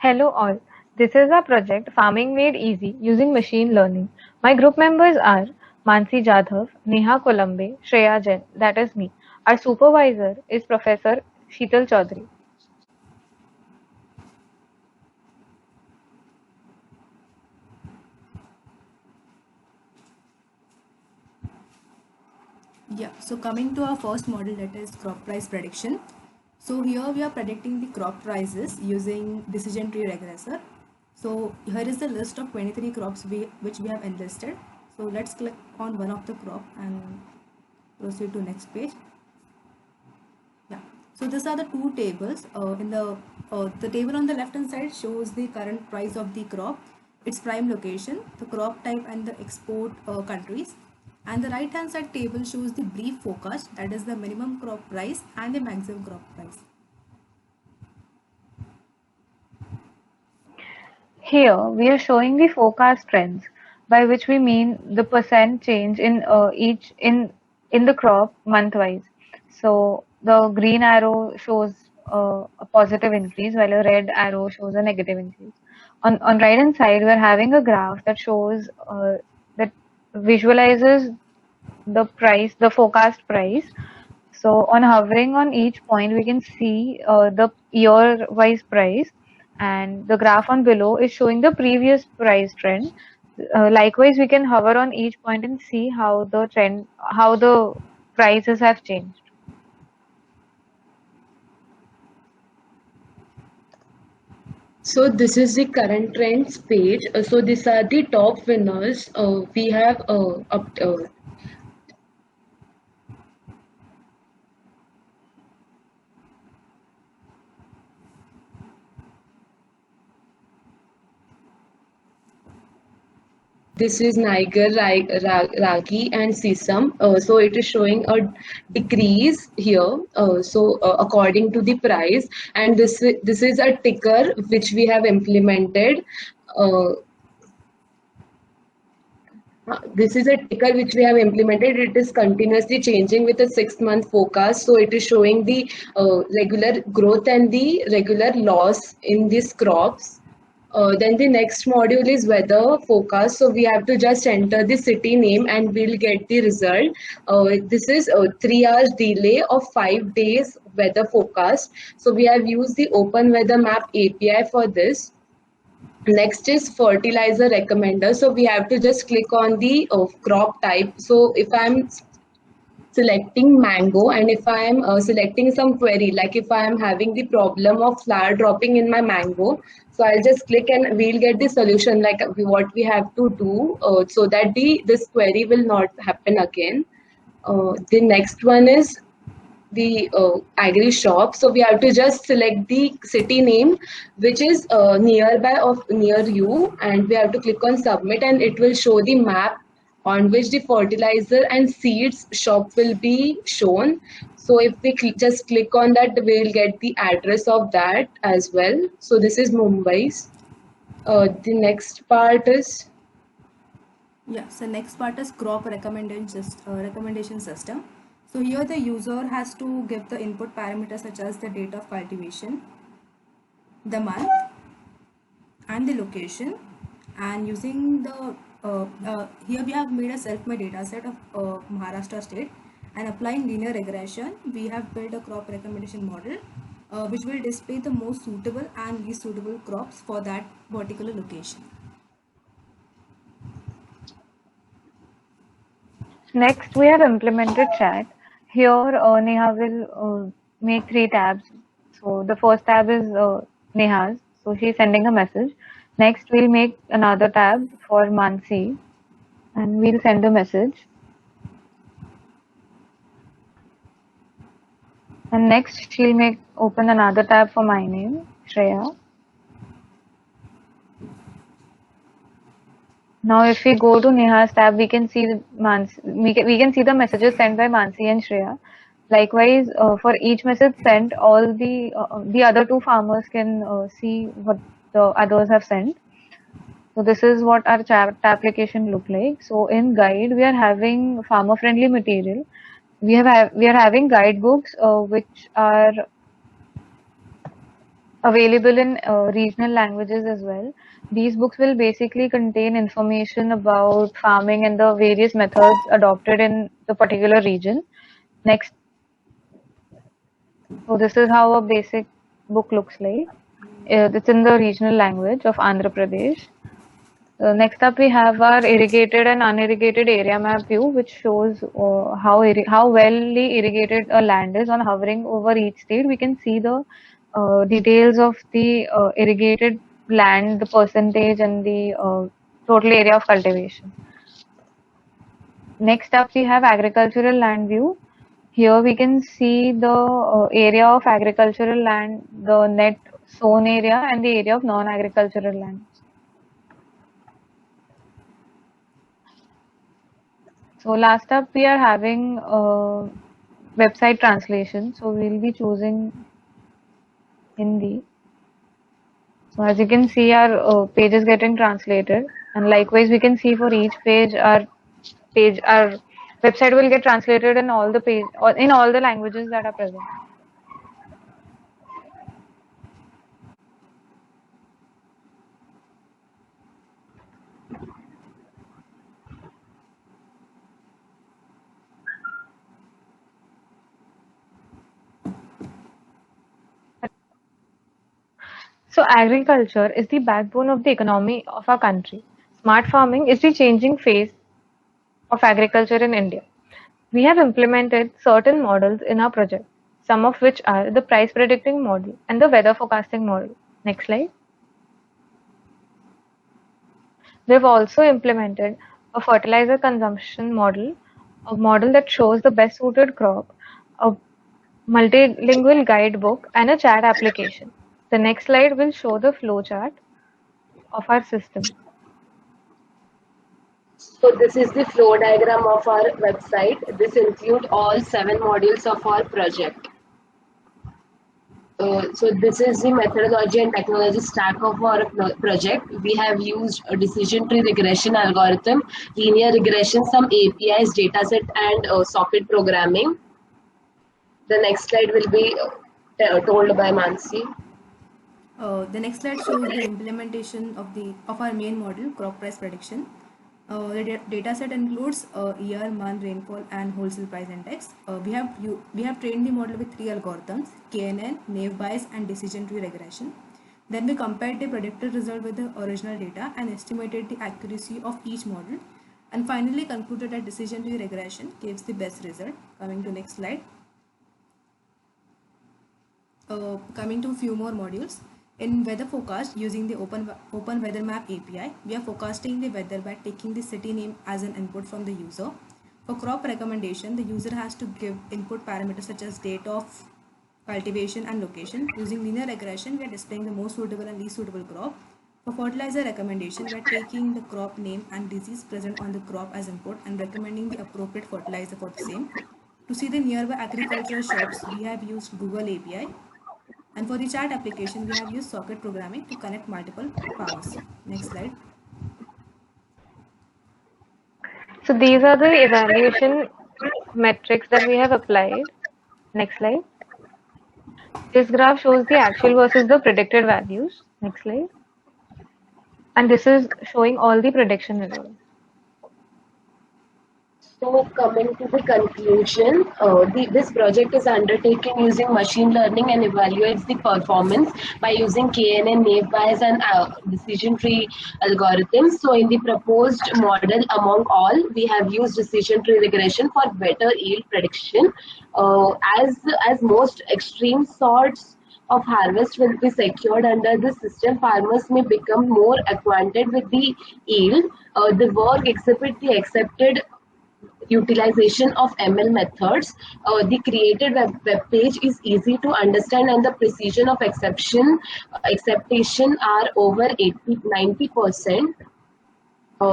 Hello all. This is our project Farming Made Easy using machine learning. My group members are Mansi Jadhav, Neha Colombe, Shreya Jain, that is me. Our supervisor is Professor Sheetal Chaudhary. Yeah, so coming to our first model, that is crop price prediction. So here we are predicting the crop prices using decision tree regressor. So here is the list of 23 crops which we have enlisted. So let's click on one of the crop and proceed to next page. Yeah. So these are the two tables. In the table on the left hand side shows the current price of the crop, its prime location, the crop type, and the export countries. And the right hand side table shows the brief forecast, that is the minimum crop price and the maximum crop price. Here we are showing the forecast trends, by which we mean the percent change in each in the crop month-wise. So the green arrow shows a positive increase, while a red arrow shows a negative increase. On right hand side, we are having a graph that shows that visualizes the price, the forecast price. So on hovering on each point, we can see the year-wise price, and the graph on below is showing the previous price trend. Likewise, we can hover on each point and see how the prices have changed. So this is the current trends page. So these are the top winners. We have up. This is Niger, Ragi, and Sesam. So it is showing a decrease here. According to the price, and this is a ticker which we have implemented. Uh, this is a ticker which we have implemented. It is continuously changing with a 6 month forecast. So it is showing the regular growth and the regular loss in these crops. Then the next module is weather forecast. So we have to just enter the city name and we'll get the result. This is a 3 hours delay of 5 days weather forecast. So we have used the Open Weather Map API for this. Next is fertilizer recommender. So we have to just click on the crop type. So if I'm selecting mango and if I am selecting some query, like if I am having the problem of flower dropping in my mango, so I'll just click and we'll get the solution, like what we have to do so that this query will not happen again. The next one is the agri shop. So we have to just select the city name which is nearby of near you, and we have to click on submit and it will show the map on which the fertilizer and seeds shop will be shown. So if we just click on that, we'll get the address of that as well. So this is Mumbai's. The next part is Yeah, so next part is crop recommendation system. So here the user has to give the input parameters such as the date of cultivation, the month, and the location, and using the here we have made a self-made data set of Maharashtra state, and applying linear regression we have built a crop recommendation model which will display the most suitable and least suitable crops for that particular location. Next, we have implemented chat. Here, Neha will make three tabs. So the first tab is Neha's. So she's sending a message. Next, we'll make another tab for Mansi, and we'll send a message. And next, she'll make open another tab for my name, Shreya. Now, if we go to Neha's tab, we can see we can see the messages sent by Mansi and Shreya. Likewise, for each message sent, all the other two farmers can see what the others have sent. So this is what our chat application look like. So in guide, we are having farmer friendly material. We are having guidebooks which are available in regional languages as well. These books will basically contain information about farming and the various methods adopted in the particular region. Next, so this is how a basic book looks like. It's in the regional language of Andhra Pradesh. Next up, we have our irrigated and unirrigated area map view, which shows how well irrigated a land is. On hovering over each state, we can see the details of the irrigated land, the percentage, and the total area of cultivation. Next up, we have agricultural land view. Here we can see the area of agricultural land, the net sown area, and the area of non-agricultural land. So last up, we are having website translation. So we'll be choosing Hindi. So as you can see, our page is getting translated, and likewise, we can see for each page, our website will get translated in all the page or in all the languages that are present. So agriculture is the backbone of the economy of our country. Smart farming is the changing phase of agriculture in India. We have implemented certain models in our project, some of which are the price predicting model and the weather forecasting model. Next slide. We've also implemented a fertilizer consumption model, a model that shows the best suited crop, a multilingual guidebook, and a chat application. The next slide will show the flowchart of our system. So this is the flow diagram of our website. This includes all 7 modules of our project. So this is the methodology and technology stack of our project. We have used a decision tree regression algorithm, linear regression, some APIs, dataset, and socket programming. The next slide will be told by Mansi. The next slide shows the implementation of our main model, crop price prediction. The data set includes year, month, rainfall, and wholesale price index. We have trained the model with 3 algorithms: KNN, naive Bayes, and decision tree regression. Then we compared the predicted result with the original data and estimated the accuracy of each model. And finally concluded that decision tree regression gives the best result. Coming to next slide. Coming to a few more modules. In weather forecast, using the Open Weather Map API, we are forecasting the weather by taking the city name as an input from the user. For crop recommendation, the user has to give input parameters such as date of cultivation and location. Using linear regression, we are displaying the most suitable and least suitable crop. For fertilizer recommendation, we are taking the crop name and disease present on the crop as input and recommending the appropriate fertilizer for the same. To see the nearby agricultural shops, we have used Google API. And for the chat application, we have used socket programming to connect multiple farmers. Next slide. So these are the evaluation metrics that we have applied. Next slide. This graph shows the actual versus the predicted values. Next slide. And this is showing all the prediction results. So coming to the conclusion, this project is undertaken using machine learning and evaluates the performance by using KNN, naive Bayes, and decision tree algorithms. So in the proposed model, among all, we have used decision tree regression for better yield prediction. As most extreme sorts of harvest will be secured under the system, farmers may become more acquainted with the yield. The work exhibit the accepted utilization of ML methods. The created web page is easy to understand and the precision of acceptation are over 80-90%.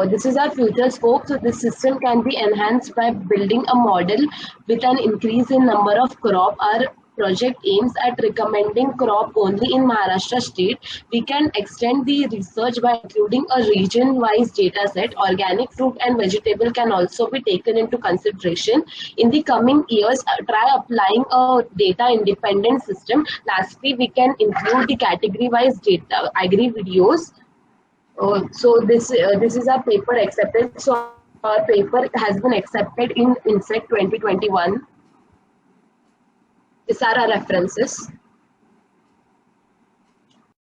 This is our future scope. So this system can be enhanced by building a model with an increase in number of crop. Our project aims at recommending crop only in Maharashtra state, we can extend the research by including a region-wise data set. Organic fruit and vegetable can also be taken into consideration. In the coming years, try applying a data-independent system. Lastly, we can include the category-wise data, agri videos. So this is our paper accepted. So our paper has been accepted in INSEC 2021. These are our references.